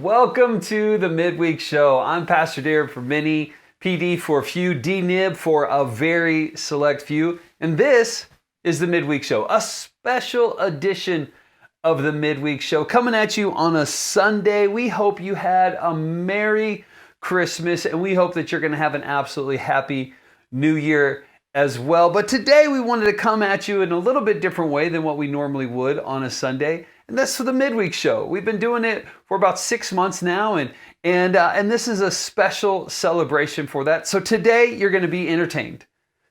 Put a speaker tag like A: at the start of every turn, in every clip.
A: Welcome to the Midweek Show. I'm Pastor Darren for many, PD for a few, D-Nib for a very select few. And this is the Midweek Show, a special edition of the Midweek Show coming at you on a Sunday. We hope you had a Merry Christmas and we hope that you're going to have an absolutely happy New Year as well. But today we wanted to come at you in a little bit different way than what we normally would on a Sunday. And that's for the Midweek Show. We've been doing it for about 6 months now, and this is a special celebration for that. So today you're going to be entertained.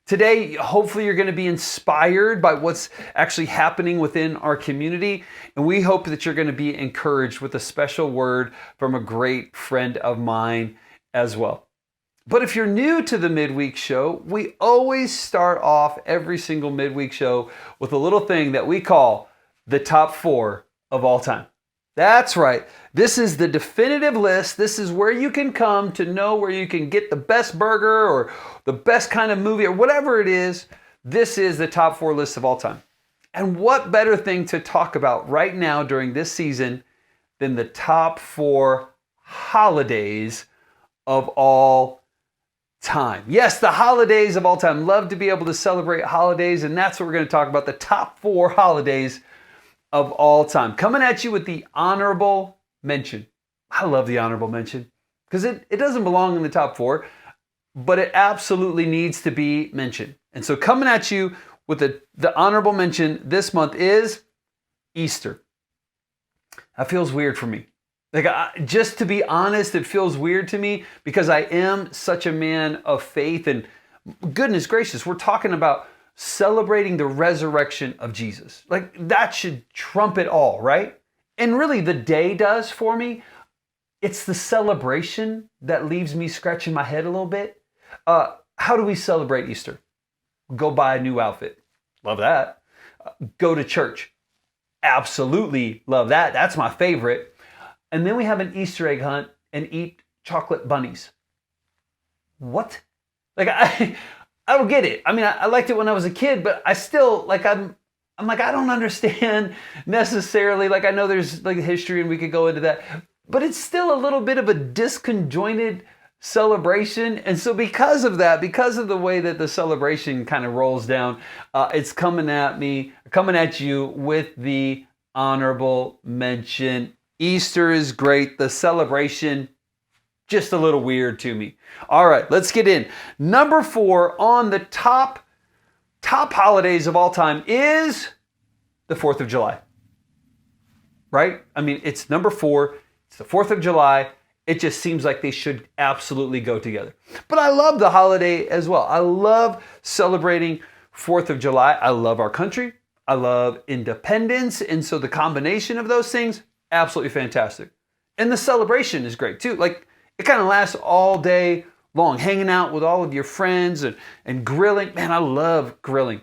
A: Today, hopefully you're going to be inspired by what's actually happening within our community, and we hope that you're going to be encouraged with a special word from a great friend of mine as well. But if you're new to the Midweek Show, we always start off every single Midweek Show with a little thing that we call the top 4 of all time. That's right. This is the definitive list. This is where you can come to know where you can get the best burger or the best kind of movie or whatever it is. This is the top 4 list of all time. And what better thing to talk about right now during this season than the top 4 holidays of all time. Yes, the holidays of all time. Love to be able to celebrate holidays, and that's what we're going to talk about, the top 4 holidays of all time. Coming at you with the honorable mention. I love the honorable mention because it doesn't belong in the top 4, but it absolutely needs to be mentioned. And so coming at you with the honorable mention this month is Easter. That feels weird for me. Just to be honest, it feels weird to me because I am such a man of faith, and goodness gracious, we're talking about celebrating the resurrection of Jesus. That should trump it all, right? And really the day does for me. It's the celebration that leaves me scratching my head a little bit. How do we celebrate Easter? Go buy a new outfit. Love that. Go to church. Absolutely love that. That's my favorite. And then we have an Easter egg hunt and eat chocolate bunnies. What? I don't get it. I mean, I liked it when I was a kid, but I still, I don't understand necessarily. I know there's history and we could go into that, but it's still a little bit of a disconjointed celebration. And so because of that, because of the way that the celebration kind of rolls down, it's coming at you with the honorable mention. Easter is great. The celebration, just a little weird to me. All right, let's get in. Number 4 on the top holidays of all time is the 4th of July. Right? I mean, it's number 4. It's the 4th of July. It just seems like they should absolutely go together. But I love the holiday as well. I love celebrating 4th of July. I love our country. I love independence. And so the combination of those things, absolutely fantastic. And the celebration is great too. It kind of lasts all day long, hanging out with all of your friends and grilling. Man, I love grilling.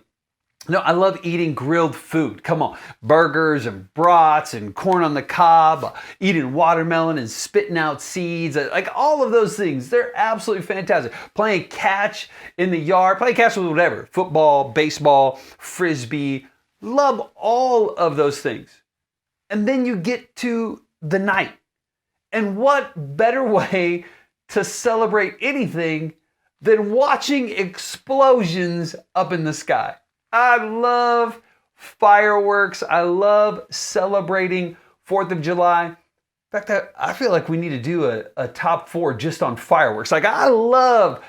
A: No, I love eating grilled food. Come on. Burgers and brats and corn on the cob, eating watermelon and spitting out seeds. All of those things, they're absolutely fantastic. Playing catch in the yard, playing catch with whatever. Football, baseball, frisbee. Love all of those things. And then you get to the night. And what better way to celebrate anything than watching explosions up in the sky? I love fireworks. I love celebrating 4th of July. In fact, I feel like we need to do a top 4 just on fireworks. I love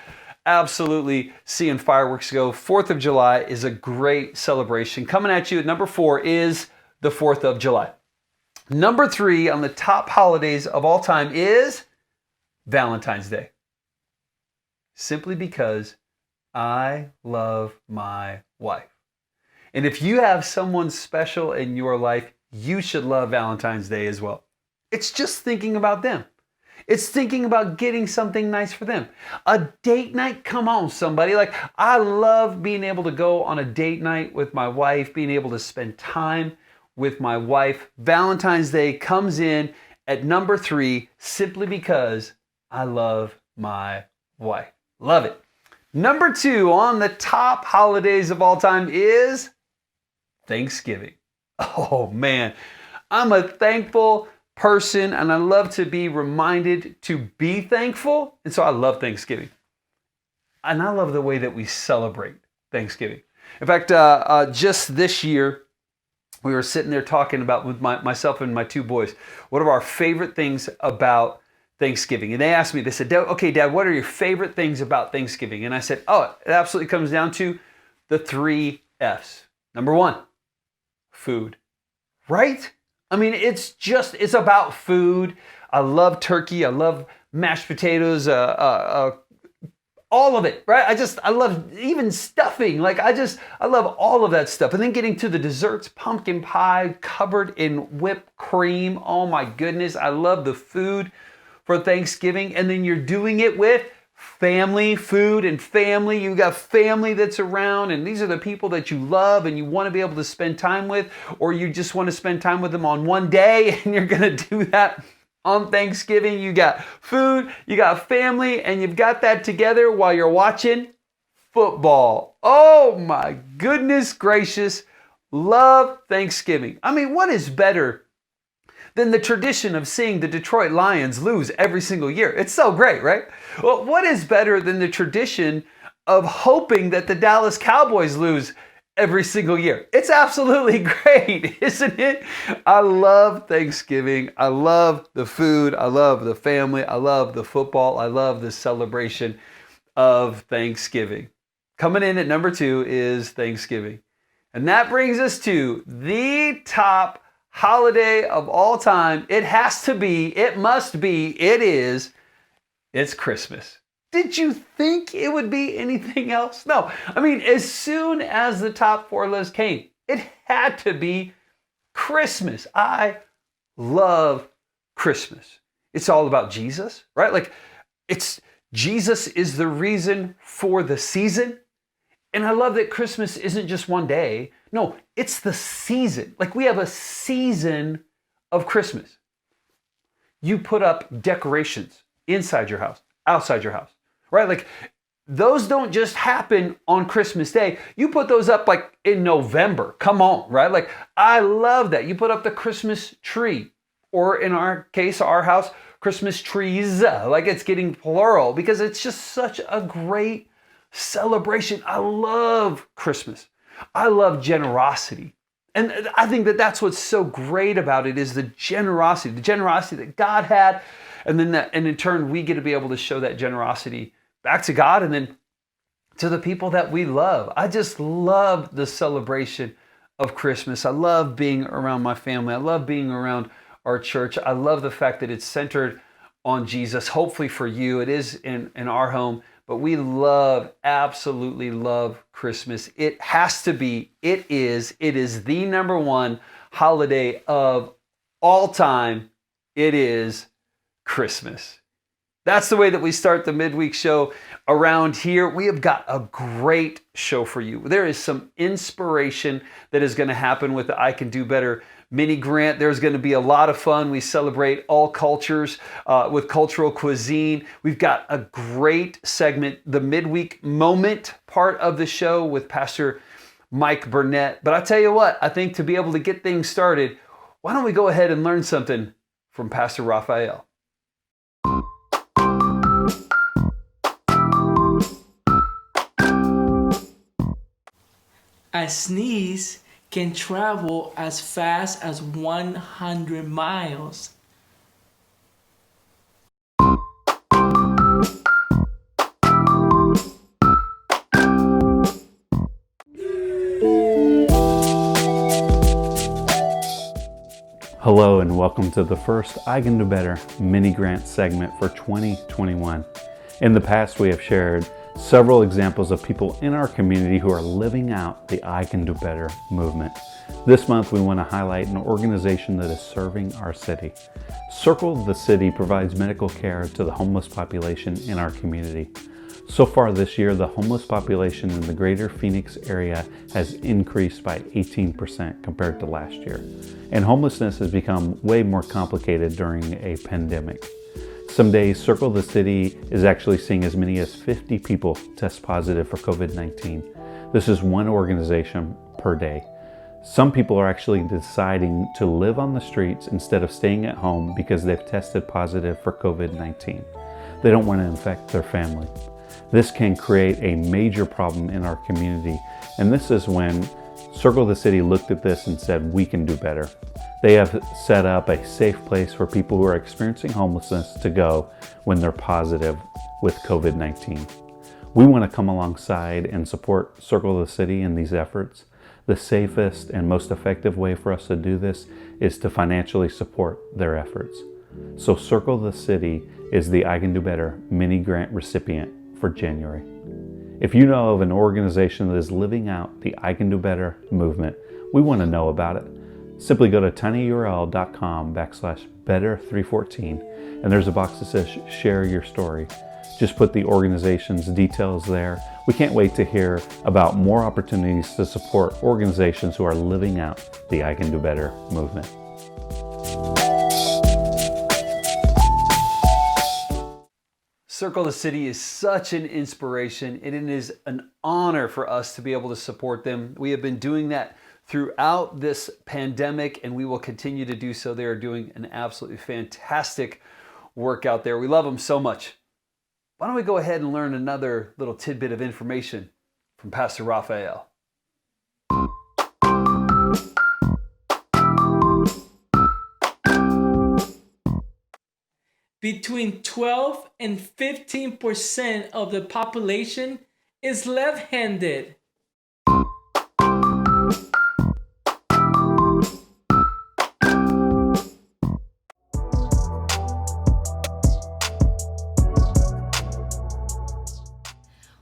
A: absolutely seeing fireworks go. 4th of July is a great celebration. Coming at you at number 4 is the 4th of July. Number 3 on the top holidays of all time is Valentine's Day. Simply because I love my wife. And if you have someone special in your life, you should love Valentine's Day as well. It's just thinking about them. It's thinking about getting something nice for them. A date night, come on, somebody. I love being able to go on a date night with my wife, being able to spend time with my wife. Valentine's Day comes in at number 3 simply because I love my wife. Love it. Number 2 on the top holidays of all time is Thanksgiving. Oh man, I'm a thankful person, and I love to be reminded to be thankful. And so I love Thanksgiving. And I love the way that we celebrate Thanksgiving. In fact, just this year, we were sitting there talking about with myself and my two boys, what are our favorite things about Thanksgiving? And they asked me, they said, okay, Dad, what are your favorite things about Thanksgiving? And I said, it absolutely comes down to the 3 F's. Number 1, food, right? I mean, it's about food. I love turkey. I love mashed potatoes, all of it, right? I love even stuffing. Like I love all of that stuff. And then getting to the desserts, pumpkin pie covered in whipped cream. Oh my goodness. I love the food for Thanksgiving. And then you're doing it with family, food and family. You got family that's around, and these are the people that you love and you want to be able to spend time with, or you just want to spend time with them on one day, and you're going to do that on Thanksgiving. You got food, you got family, and you've got that together while you're watching football. Oh my goodness gracious. Love Thanksgiving. I mean, what is better than the tradition of seeing the Detroit Lions lose every single year? It's so great, right? Well, what is better than the tradition of hoping that the Dallas Cowboys lose every single year? It's absolutely great, isn't it? I love Thanksgiving. I love the food. I love the family. I love the football. I love the celebration of Thanksgiving. Coming in at number 2 is Thanksgiving. And that brings us to the top holiday of all time. It has to be, it must be, it's Christmas. Did you think it would be anything else? No. I mean, as soon as the top 4 list came, it had to be Christmas. I love Christmas. It's all about Jesus, right? Like, Jesus is the reason for the season. And I love that Christmas isn't just one day. No, it's the season. Like, we have a season of Christmas. You put up decorations inside your house, outside your house, right? Like, those don't just happen on Christmas Day. You put those up like in November. Come on, right? Like, I love that. You put up the Christmas tree, or in our case, our house, Christmas trees. Like, it's getting plural because it's just such a great celebration. I love Christmas. I love generosity. And I think that that's what's so great about it, is the generosity that God had. And then and in turn, we get to be able to show that generosity back to God and then to the people that we love. I just love the celebration of Christmas. I love being around my family. I love being around our church. I love the fact that it's centered on Jesus. Hopefully for you, it is in our home, but we absolutely love Christmas. It has to be, it is the number 1 holiday of all time. It is Christmas. That's the way that we start the Midweek Show around here. We have got a great show for you. There is some inspiration that is going to happen with the I Can Do Better mini grant. There's going to be a lot of fun. We celebrate all cultures with cultural cuisine. We've got a great segment, the Midweek Moment part of the show with Pastor Mike Burnette. But I tell you what, I think to be able to get things started, why don't we go ahead and learn something from Pastor Raphael?
B: A sneeze can travel as fast as 100 miles.
C: Hello and welcome to the first I Can Do Better mini grant segment for 2021. In the past, we have shared several examples of people in our community who are living out the I Can Do Better movement. This month, we want to highlight an organization that is serving our city. Circle the City provides medical care to the homeless population in our community. So far this year, the homeless population in the greater Phoenix area has increased by 18% compared to last year. And homelessness has become way more complicated during a pandemic. Some days, Circle the City is actually seeing as many as 50 people test positive for COVID-19. This is one organization per day. Some people are actually deciding to live on the streets instead of staying at home because they've tested positive for COVID-19. They don't want to infect their family. This can create a major problem in our community, and this is when Circle the City looked at this and said, we can do better. They have set up a safe place for people who are experiencing homelessness to go when they're positive with COVID-19. We want to come alongside and support Circle the City in these efforts. The safest and most effective way for us to do this is to financially support their efforts. So Circle the City is the I Can Do Better mini grant recipient for January. If you know of an organization that is living out the I Can Do Better movement, we want to know about it. Simply go to tinyurl.com/better314 and there's a box that says share your story. Just put the organization's details there. We can't wait to hear about more opportunities to support organizations who are living out the I Can Do Better movement.
A: Circle the City is such an inspiration, and it is an honor for us to be able to support them. We have been doing that throughout this pandemic, and we will continue to do so. They are doing an absolutely fantastic work out there. We love them so much. Why don't we go ahead and learn another little tidbit of information from Pastor Raphael.
B: Between 12 and 15% of the population is left-handed.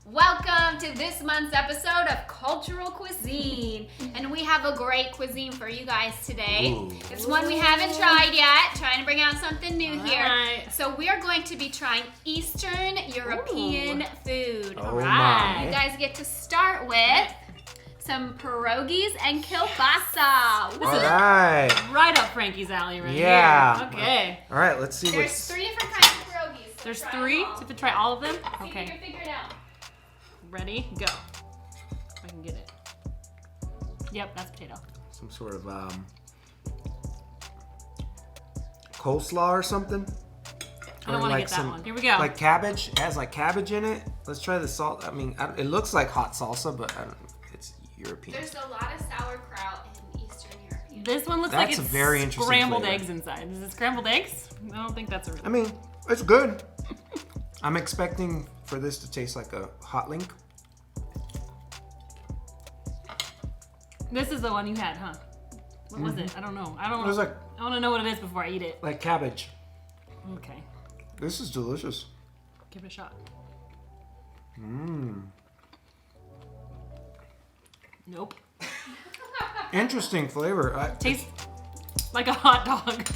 D: Welcome to this month's episode of Cultural Cuisine. And we have a great cuisine for you guys today.
E: Ooh.
D: It's one we haven't tried yet, trying to bring out something new here.
E: right.
D: So we are going to be trying Eastern European food.
E: Oh my.
D: You guys get to start with some pierogies and kielbasa.
E: All right.
F: Right up Frankie's alley right
E: Yeah.
F: here. Okay.
E: All right, let's see
D: There's
E: what's...
D: 3 different kinds of pierogies. So
F: There's
D: try
F: 3,
D: them
F: so
D: all.
F: you have to try all of them?
D: See if you
F: Okay.
D: can figure it out.
F: Ready? Go. If I can get it. Yep, that's potato.
E: Some sort of coleslaw or something.
F: I don't want to get that one. Here we go.
E: Like cabbage. It has like cabbage in it. Let's try the salt. I mean, it looks like hot salsa, but I don't know. It's European.
D: There's a lot of sauerkraut in Eastern European.
F: This one looks like
E: That's
F: it's
E: a very interesting
F: scrambled
E: flavor.
F: eggs inside. Is it scrambled eggs? I don't think that's a real.
E: I mean, it's good. I'm expecting for this to taste like a hot link.
F: This is the one you had, huh? What was it? I don't know.
E: It was like
F: I want to know what it is before I eat it.
E: cabbage.
F: Okay.
E: This is delicious.
F: Give it a shot. Nope.
E: Interesting flavor.
F: Tastes like a hot dog.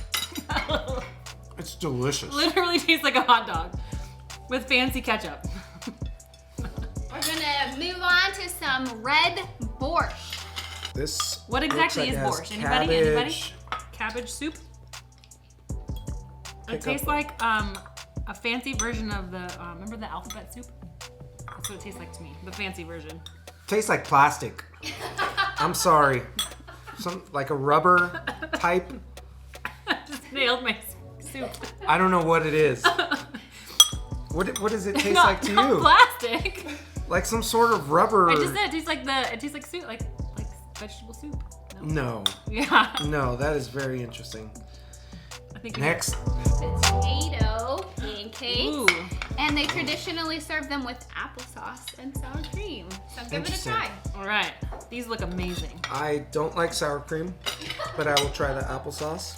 E: It's delicious.
F: Literally tastes like a hot dog with fancy ketchup.
D: We're gonna move on to some red borscht.
E: This.
F: What exactly
E: looks
F: is
E: like it
F: borscht?
E: has
F: Anybody?
E: cabbage.
F: Cabbage soup?
E: Pick
F: It tastes
E: up-
F: like a fancy version of the, remember the alphabet soup? That's what it tastes like to me, the fancy version.
E: Tastes like plastic. I'm sorry. Some like a rubber type.
F: Just nailed my soup.
E: I don't know what it is. What does it taste
F: not,
E: like to
F: not
E: you?
F: plastic.
E: Like some sort of rubber.
F: I just said it tastes like soup, like vegetable soup.
E: No.
F: Yeah.
E: No, that is very interesting.
F: I think
E: Next.
D: Potato pancakes.
F: Ooh.
D: And they traditionally serve them with applesauce and sour cream. So give it a
E: Interesting.
D: try.
F: All right. These look amazing.
E: I don't like sour cream, but I will try the applesauce.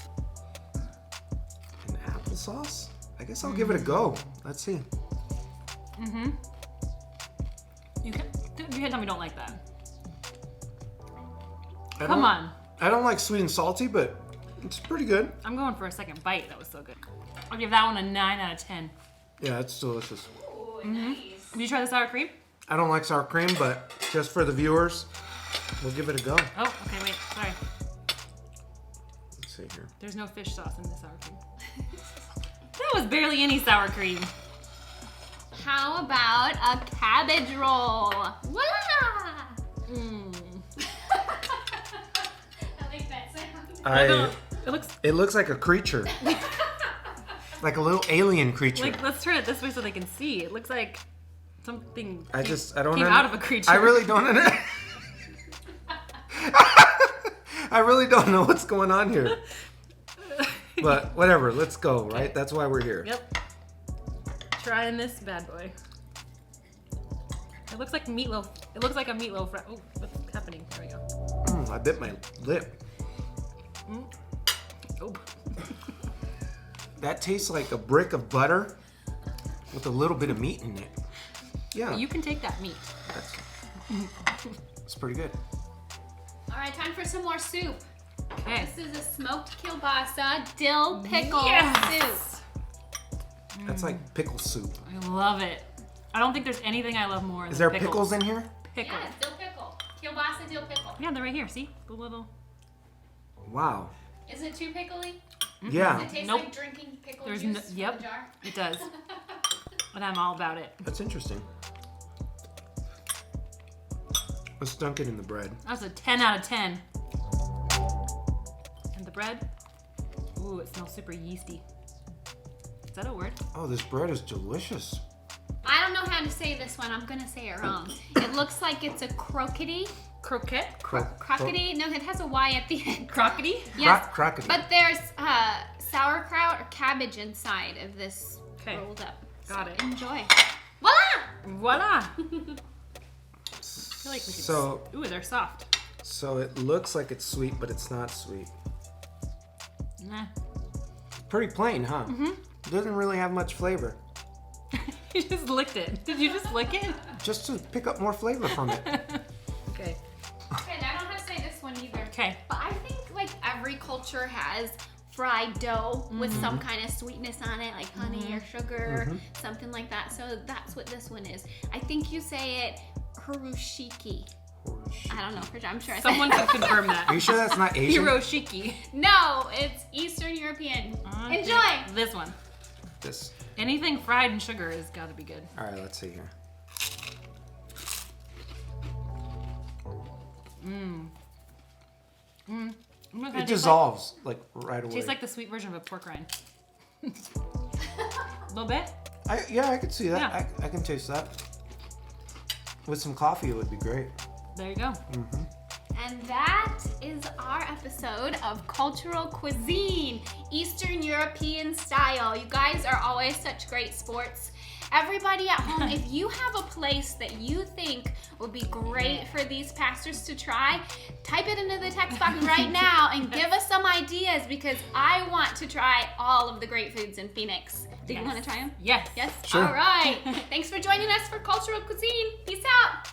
E: An applesauce? I guess I'll give it a go. Let's see.
F: You can't tell me you don't like that.
E: I
F: Come
E: don't-
F: on.
E: I don't like sweet and salty, but it's pretty good.
F: I'm going for a second bite. That was so good. I'll give that one a 9 out of 10.
E: Yeah, it's delicious.
D: Ooh, nice.
F: Did you try the sour cream?
E: I don't like sour cream, but just for the viewers, we'll give it a go.
F: Oh, okay, wait. Sorry.
E: Let's see here.
F: There's no fish sauce in the sour cream. That was barely any sour cream.
D: How about a cabbage roll? Voila!
E: It looks like a creature. Like a little alien creature.
F: Like, let's turn it this way so they can see. It looks like something
E: I don't
F: came out of a creature.
E: I really don't I really don't know what's going on here. But whatever, let's go, right? That's why we're here.
F: Yep. Trying this bad boy. It looks like meatloaf. It looks like a meatloaf. Oh, what's happening? There we go.
E: I bit my lip.
F: Oh.
E: That tastes like a brick of butter with a little bit of meat in it. Yeah.
F: You can take that meat.
E: It's pretty good.
D: All right, time for some more soup.
F: Okay.
D: This is a smoked kielbasa dill pickle soup.
E: That's like pickle soup.
F: I love it. I don't think there's anything I love more than
E: Is there pickles in here?
F: Pickle.
D: Yeah, dill pickle. Kielbasa dill pickle.
F: Yeah, they're right here. See? The little...
E: Wow.
D: Is it too pickly?
E: Yeah.
D: Does it taste
F: Nope.
D: like drinking pickle
F: There's
D: juice
F: no-
D: from
F: yep.
D: the jar?
F: It does. And I'm all about it.
E: That's interesting. Let's dunk it in the bread.
F: That's a 10 out of 10. And the bread? Ooh, it smells super yeasty. Is that a word?
E: Oh, this bread is delicious.
D: I don't know how to say this one. I'm going to say it wrong. It looks like it's a croquette.
F: Croquette?
D: Croquette? No, it has a Y at the end.
F: Crockety?
D: Yes.
E: Crockety.
D: But there's sauerkraut or cabbage inside of this rolled up.
F: Got it.
D: Enjoy. Voila!
F: Voila! I feel like we could... Ooh, they're soft.
E: So it looks like it's sweet, but it's not sweet.
F: Nah.
E: Pretty plain, huh?
F: Mm-hmm.
E: Doesn't really have much flavor.
F: You just licked it. Did you just lick it?
E: Just to pick up more flavor from it.
F: Okay.
D: Okay, I don't have to say this one either.
F: Okay.
D: But I think like every culture has fried dough with some kind of sweetness on it, like honey or sugar, something like that. So that's what this one is. I think you say it hiroshiki. I don't know. I'm sure I said
F: Someone could confirm that.
E: Are you sure that's not Asian?
F: Hiroshiki.
D: No, it's Eastern European.
F: Okay.
D: Enjoy.
F: This one.
E: This.
F: Anything fried in sugar has got to be good.
E: All right, let's see here. It dissolves like right away.
F: Tastes like the sweet version of a pork rind. A little bit.
E: I can see that.
F: Yeah.
E: I can taste that. With some coffee, it would be great.
F: There you go.
D: And that is our episode of Cultural Cuisine, Eastern European style. You guys are always such great sports. Everybody at home, if you have a place that you think would be great for these pastors to try, type it into the text box right now and give us some ideas because I want to try all of the great foods in Phoenix. Do you want to try them?
F: Yes.
D: Yes?
E: Sure.
D: All right. Thanks for joining us for Cultural Cuisine. Peace out.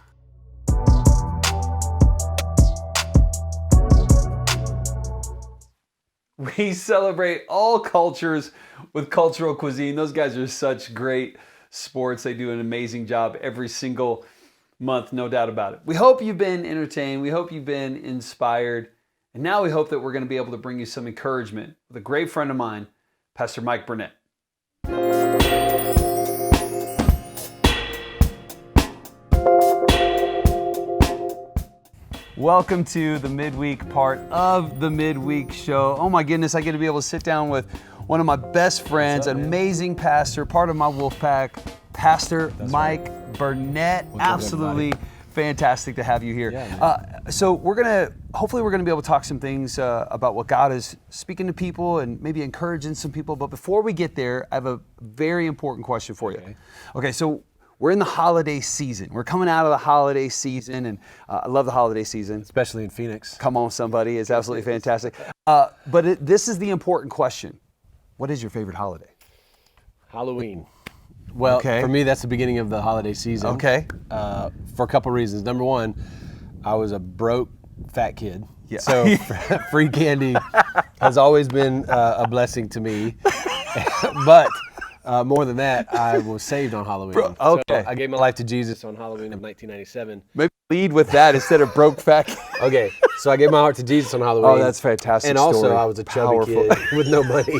A: We celebrate all cultures with Cultural Cuisine. Those guys are such great sports. They do an amazing job every single month, no doubt about it. We hope you've been entertained. We hope you've been inspired. And now we hope that we're going to be able to bring you some encouragement with a great friend of mine, Pastor Mike Burnette. Welcome to the midweek part of the Midweek Show. Oh my goodness, I get to be able to sit down with one of my best friends, an amazing pastor, part of my wolf pack, Pastor Mike Burnette. Absolutely fantastic to have you here. So hopefully we're gonna be able to talk some things about what God is speaking to people and maybe encouraging some people. But before we get there, I have a very important question for you. Okay, so we're in the holiday season. We're coming out of the holiday season, and I love the holiday season.
G: Especially in Phoenix.
A: Come on, somebody. It's absolutely fantastic. This is the important question. What is your favorite holiday?
G: Halloween. Well,
A: Okay.
G: for me, that's the beginning of the holiday season.
A: Okay.
G: For a couple reasons. Number one, I was a broke fat kid.
A: Yeah.
G: So free candy has always been a blessing to me. But more than that, I was saved on Halloween.
A: Okay.
G: So I gave my life to Jesus on Halloween of 1997.
A: Maybe lead with that instead of broke fat.
G: Okay, so I gave my heart to Jesus on Halloween.
A: Oh, that's a fantastic
G: And also,
A: story.
G: I was a chubby
A: Powerful.
G: kid with no money.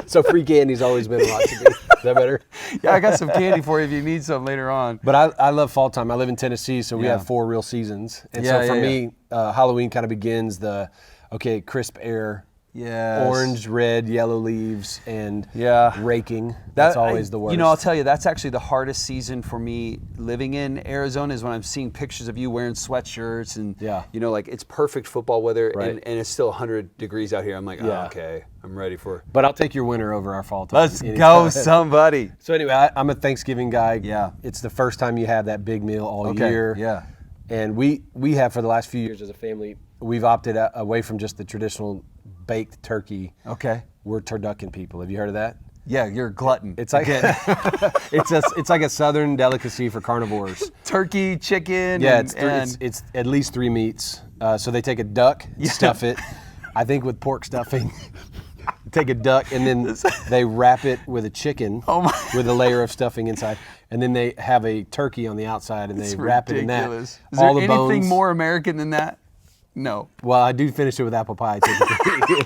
G: So free candy's always been a lot to me. Is that better?
A: Yeah, I got some candy for you if you need some later on.
G: But I love fall time. I live in Tennessee, so we
A: Yeah.
G: have 4 real seasons. And
A: Yeah,
G: so for
A: yeah,
G: me, Halloween kind of begins the okay, crisp air,
A: Yes.
G: orange, red, yellow leaves, and
A: Yeah.
G: raking. That's always the worst.
A: You know, I'll tell you, that's actually the hardest season for me living in Arizona is when I'm seeing pictures of you wearing sweatshirts and,
G: Yeah.
A: you know, like it's perfect football weather
G: Right.
A: and it's still 100 degrees out here. I'm like,
G: Yeah.
A: oh, okay, I'm ready for
G: But I'll take your winter over our fall time.
A: Let's
G: anytime.
A: go, somebody.
G: So anyway, I'm a Thanksgiving guy.
A: Yeah.
G: It's the first time you have that big meal all
A: Okay,
G: year.
A: yeah.
G: And we have for the last few years as a family, we've opted away from just the traditional baked turkey.
A: Okay.
G: We're turducken people. Have you heard of that?
A: Yeah, you're a glutton.
G: It's like it's like a southern delicacy for carnivores.
A: turkey, chicken.
G: Yeah,
A: and
G: it's at least 3 meats. So they take a duck, stuff it. I think with pork stuffing. Take a duck and then they wrap it with a chicken with a layer of stuffing inside, and then they have a turkey on the outside and they wrap it in that.
A: Is
G: All
A: there
G: the
A: anything
G: bones.
A: more American than that? No.
G: Well, I do finish it with apple pie typically.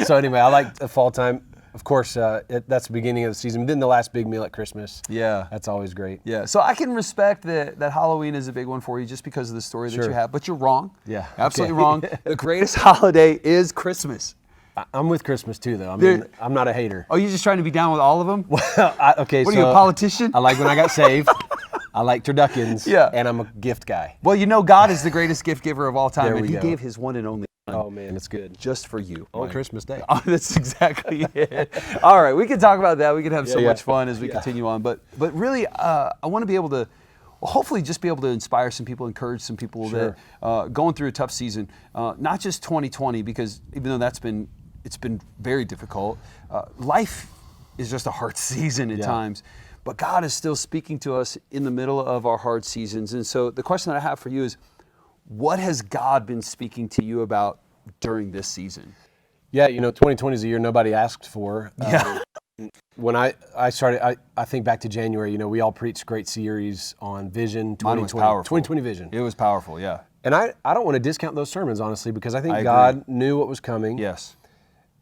G: So anyway, I like the fall time. Of course, that's the beginning of the season. Then the last big meal at Christmas.
A: Yeah.
G: That's always great.
A: Yeah, so I can respect that Halloween is a big one for you just because of the story that
G: Sure.
A: you have, but you're wrong.
G: Yeah,
A: Absolutely
G: okay.
A: wrong. The greatest holiday is Christmas.
G: I'm with Christmas too, though. I mean, I'm not a hater.
A: Oh, you're just trying to be down with all of them?
G: Okay,
A: What are
G: so
A: you, a politician?
G: I like when I got saved. I like turduckens.
A: Yeah.
G: And I'm a gift guy.
A: Well, you know God is the greatest gift giver of all time,
G: There
A: and
G: we
A: He
G: go.
A: gave His one and only Son
G: Oh man, it's good.
A: just for you.
G: On
A: Mike.
G: Christmas Day.
A: Oh, that's exactly it. All right, we can talk about that. We can have so
G: yeah.
A: much fun as we continue on. But really, I want to be able to, well, hopefully, just be able to inspire some people, encourage some people
G: Sure.
A: that going through a tough season. Not just 2020, because even though it's been very difficult. Life is just a hard season at times. But God is still speaking to us in the middle of our hard seasons. And so the question that I have for you is, what has God been speaking to you about during this season?
G: Yeah, 2020 is a year nobody asked for.
A: Yeah.
G: When I started, I think back to January, we all preached great series on vision, 2020,
A: Mine was powerful.
G: 2020 vision.
A: It was powerful, yeah.
G: And I don't want to discount those sermons, honestly, because I think
A: I agree.
G: God knew what was coming.
A: Yes.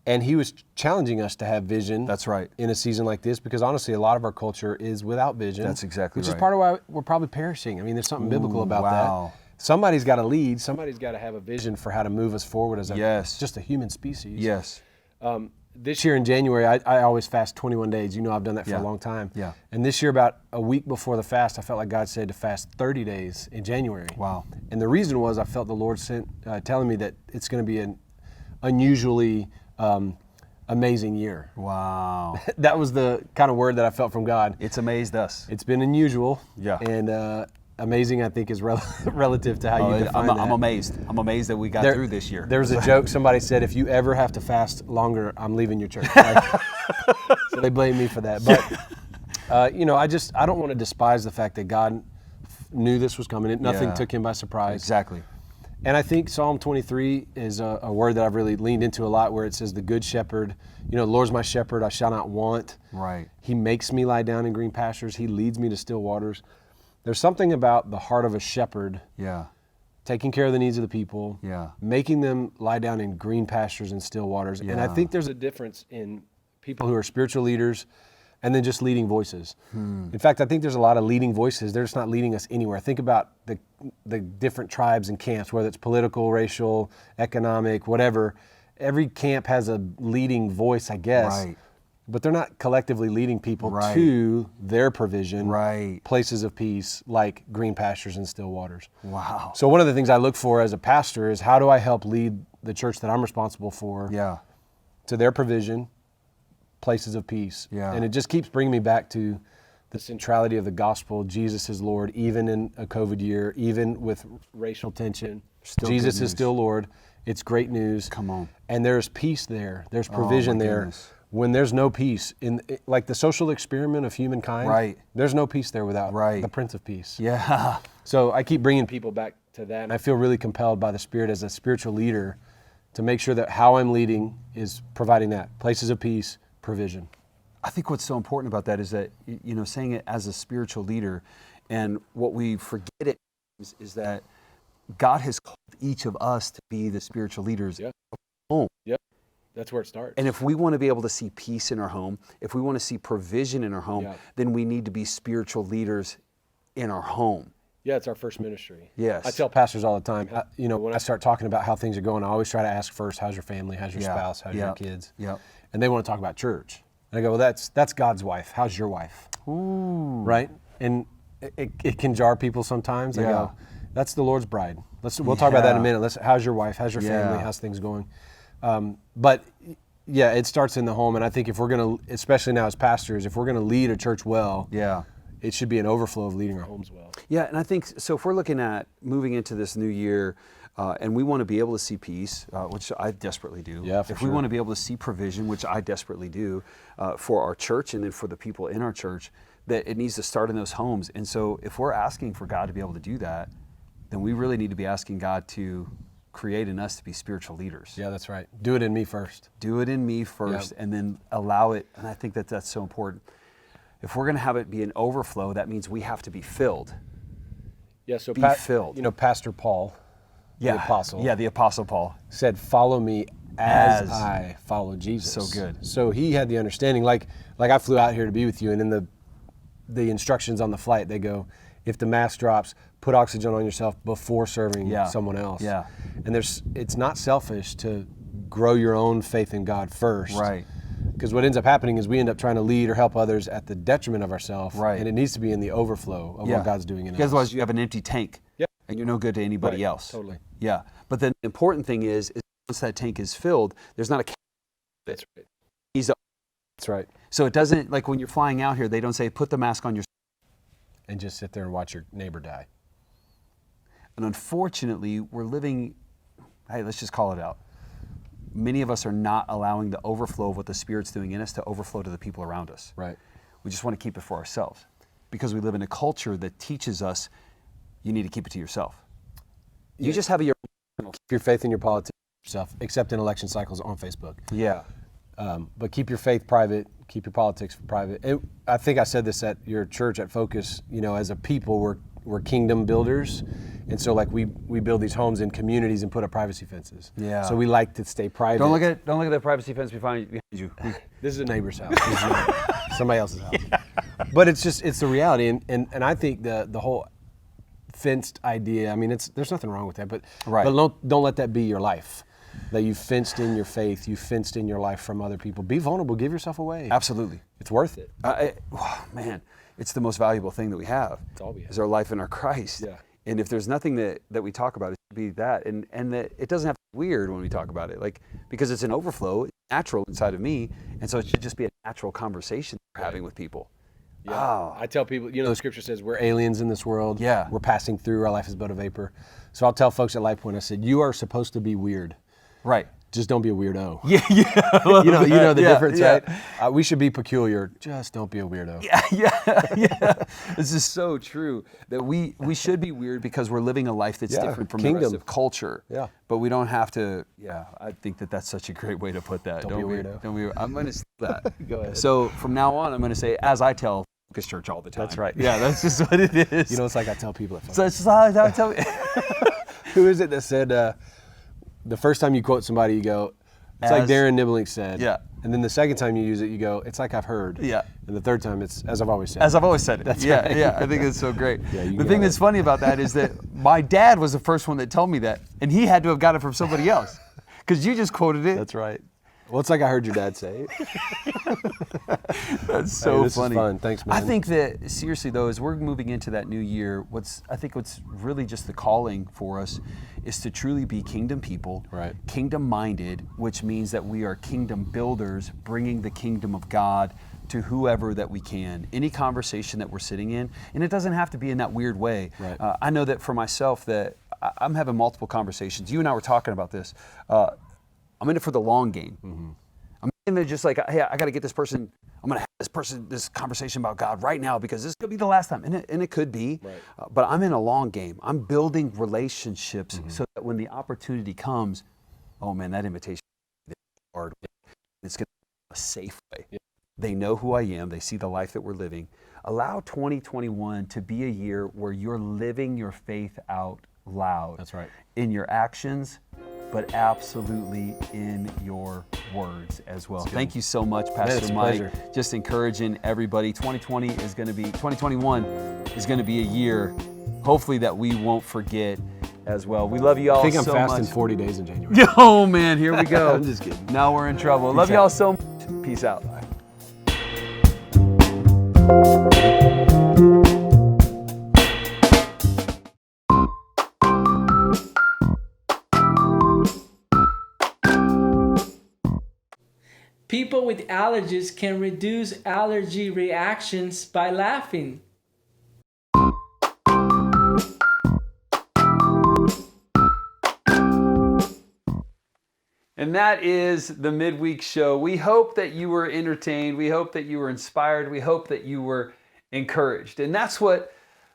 G: And He was challenging us to have vision.
A: That's right.
G: In a season like this, because honestly, a lot of our culture is without vision.
A: That's exactly
G: which
A: right.
G: is part of why we're probably perishing. I mean, there's something biblical about
A: wow.
G: that. Somebody's got to lead. Somebody's got to have a vision for how to move us forward as just a human species.
A: Yes.
G: This year in January, I always fast 21 days. I've done that for a long time.
A: Yeah.
G: And this year, about a week before the fast, I felt like God said to fast 30 days in January.
A: Wow.
G: And the reason was I felt the Lord telling me that it's going to be an unusually amazing year.
A: Wow.
G: That was the kind of word that I felt from God.
A: It's amazed us.
G: It's been unusual.
A: Yeah.
G: And amazing, I think, is relative to how you define that.
A: I'm amazed. I'm amazed that we got through this year.
G: There was a joke. Somebody said, if you ever have to fast longer, I'm leaving your church. So they blame me for that. But, I don't want to despise the fact that God knew this was coming. Nothing took Him by surprise.
A: Exactly.
G: And I think Psalm 23 is a word that I've really leaned into a lot, where it says, the good shepherd, the Lord's my shepherd, I shall not want.
A: Right.
G: He makes me lie down in green pastures. He leads me to still waters. There's something about the heart of a shepherd, taking care of the needs of the people, making them lie down in green pastures and still waters. And I think there's a difference in people who are spiritual leaders and then just leading voices. In fact, I think there's a lot of leading voices. They're just not leading us anywhere. Think about the different tribes and camps, whether it's political, racial, economic, whatever. Every camp has a leading voice, I guess.
A: Right.
G: But they're not collectively leading people to their provision, places of peace, like green pastures and still waters.
A: Wow.
G: So one of the things I look for as a pastor is, how do I help lead the church that I'm responsible for to their provision, places of peace? And it just keeps bringing me back to the centrality of the gospel. Jesus is Lord, even in a COVID year, even with racial tension. Jesus is still Lord. It's great news.
A: Come on.
G: And there's peace there. There's provision there.
A: Goodness.
G: When there's no peace, like the social experiment of humankind, there's no peace there without the Prince of Peace.
A: Yeah.
G: So I keep bringing people back to that, and I feel really compelled by the Spirit as a spiritual leader to make sure that how I'm leading is providing that, places of peace, provision.
A: I think what's so important about that is that, saying it as a spiritual leader, and what we forget is that God has called each of us to be the spiritual leaders of home.
G: Yep. That's where it starts.
A: And if we want to be able to see peace in our home, if we want to see provision in our home, then we need to be spiritual leaders in our home.
G: Yeah, it's our first ministry.
A: Yes.
G: I tell pastors all the time, when I start talking about how things are going, I always try to ask first, how's your family? How's your spouse? How's your kids?
A: Yep.
G: And they want to talk about church. And I go, well, that's God's wife. How's your wife?
A: Ooh.
G: Right? And it can jar people sometimes. I go, that's the Lord's bride. We'll talk about that in a minute. How's your wife? How's your family? How's things going? But yeah, it starts in the home. And I think if we're going to, especially now as pastors, if we're going to lead a church well, it should be an overflow of leading our homes well.
A: Yeah, and I think, so if we're looking at moving into this new year, and we want to be able to see peace, which I desperately do.
G: Yeah, for
A: if
G: sure.
A: we want to be able to see provision, which I desperately do, for our church and then for the people in our church, that it needs to start in those homes. And so if we're asking for God to be able to do that, then we really need to be asking God to create in us to be spiritual leaders.
G: Yeah, that's right. Do it in me first.
A: Do it in me first, and then allow it. And I think that that's so important. If we're going to have it be an overflow, that means we have to be filled.
G: Yeah, so
A: be filled.
G: Pastor Paul, the apostle.
A: Yeah, the Apostle Paul
G: said, follow me as I follow Jesus.
A: So good.
G: So he had the understanding, like I flew out here to be with you, and in the instructions on the flight, they go, if the mask drops, put oxygen on yourself before serving someone else.
A: Yeah.
G: And it's not selfish to grow your own faith in God first.
A: Right.
G: Because what ends up happening is we end up trying to lead or help others at the detriment of ourselves.
A: Right.
G: And it needs to be in the overflow of what God's doing in us.
A: Because otherwise you have an empty tank.
G: Yep.
A: And you're no good to anybody
G: Right.
A: else.
G: Totally.
A: Yeah. But then the important thing is once that tank is filled, there's not a
G: That's right.
A: That's right. So it doesn't, like when you're flying out here, they don't say put the mask on yourself.
G: And just sit there and watch your neighbor die.
A: And unfortunately, we're living, hey, let's just call it out. Many of us are not allowing the overflow of what the Spirit's doing in us to overflow to the people around us.
G: Right.
A: We just want to keep it for ourselves because we live in a culture that teaches us you need to keep it to yourself. You just have your
G: Keep your faith in your politics yourself, except in election cycles on Facebook.
A: Yeah.
G: But keep your faith private, keep your politics private. I think I said this at your church at Focus, as a people, we're kingdom builders. And so like we build these homes in communities and put up privacy fences.
A: Yeah.
G: So we like to stay private.
A: Don't look at that privacy fence behind you.
G: This is a neighbor's house. This is not somebody else's house. Yeah. But it's the reality. And I think the whole fenced idea, I mean, there's nothing wrong with that, but don't let that be your life. That you fenced in your faith, you fenced in your life from other people. Be vulnerable, give yourself away.
A: Absolutely.
G: It's worth it.
A: Man, it's the most valuable thing that we have.
G: It's all we have.
A: Is our life in our Christ.
G: Yeah.
A: And if there's nothing that we talk about, it should be that. And that it doesn't have to be weird when we talk about it, like, because it's an overflow, it's natural inside of me. And so it should just be a natural conversation we're having with people.
G: Yeah.
A: Oh.
G: I tell people, the scripture says we're aliens in this world.
A: Yeah.
G: We're passing through, our life is but a vapor. So I'll tell folks at LifePoint, I said, you are supposed to be weird.
A: Right.
G: Just don't be a weirdo.
A: Yeah.
G: You know the difference,
A: yeah.
G: right? We should be peculiar. Just don't be a weirdo.
A: Yeah. This is so true that we should be weird because we're living a life that's different from the rest of culture.
G: Yeah.
A: But we don't have to. Yeah. I think that's such a great way to put that.
G: Don't be a weirdo.
A: Don't be. I'm going to say that.
G: Go ahead.
A: So from now on, I'm going to say, as I tell Focus Church all the time.
G: That's right.
A: Yeah. That's just what it is.
G: It's like I tell people at Focus.
A: So it's just how I tell.
G: Who is it that said the first time you quote somebody, you go, it's like Darren Niblink said.
A: Yeah.
G: And then the second time you use it, you go, it's like I've heard.
A: Yeah.
G: And the third time, it's as I've always said.
A: As I've always said it.
G: That's
A: yeah,
G: right.
A: Yeah. I think it's so great.
G: Yeah,
A: the thing that's funny about that is that my dad was the first one that told me that, and he had to have got it from somebody else, because you just quoted it.
G: That's right. Well, it's like I heard your dad say it.
A: That's so
G: this
A: funny.
G: Is fun. Thanks, man.
A: I think that, seriously though, as we're moving into that new year, what's really just the calling for us is to truly be kingdom people,
G: right?
A: Kingdom minded, which means that we are kingdom builders, bringing the kingdom of God to whoever that we can, any conversation that we're sitting in, and it doesn't have to be in that weird way.
G: Right.
A: I know that for myself that I'm having multiple conversations. You and I were talking about this. I'm in it for the long game.
G: Mm-hmm.
A: I'm in it just like, hey, I got to get this person. I'm going to have this conversation about God right now because this could be the last time, and it could be. Right. But I'm in a long game. I'm building relationships so that when the opportunity comes, oh man, that invitation is hard. It's going to be a safe way. Yeah. They know who I am. They see the life that we're living. Allow 2021 to be a year where you're living your faith out loud.
G: That's right.
A: In your actions, but absolutely in your words as well. Thank you so much, Pastor Mike.
G: Pleasure.
A: Just encouraging everybody. 2021 is going to be a year hopefully that we won't forget as well. We love you all so
G: I
A: much.
G: think I'm fasting 40 days in January.
A: Oh man, here we go.
G: I'm just kidding.
A: Now we're in trouble. Love you all so much. Peace out.
B: People with allergies can reduce allergy reactions by laughing.
A: And that is the Midweek Show. We hope that you were entertained. We hope that you were inspired. We hope that you were encouraged. And that's what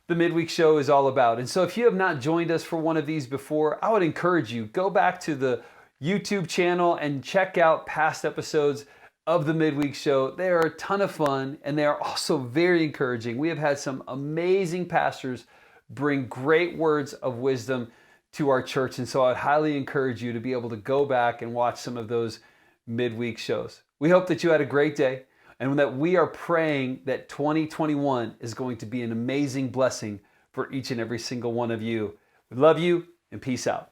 A: the Midweek Show is all about. And so if you have not joined us for one of these before, I would encourage you, go back to the YouTube channel and check out past episodes of the Midweek Show. They are a ton of fun and they are also very encouraging. We have had some amazing pastors bring great words of wisdom to our church. And so I'd highly encourage you to be able to go back and watch some of those midweek shows. We hope that you had a great day and that we are praying that 2021 is going to be an amazing blessing for each and every single one of you. We love you and peace out.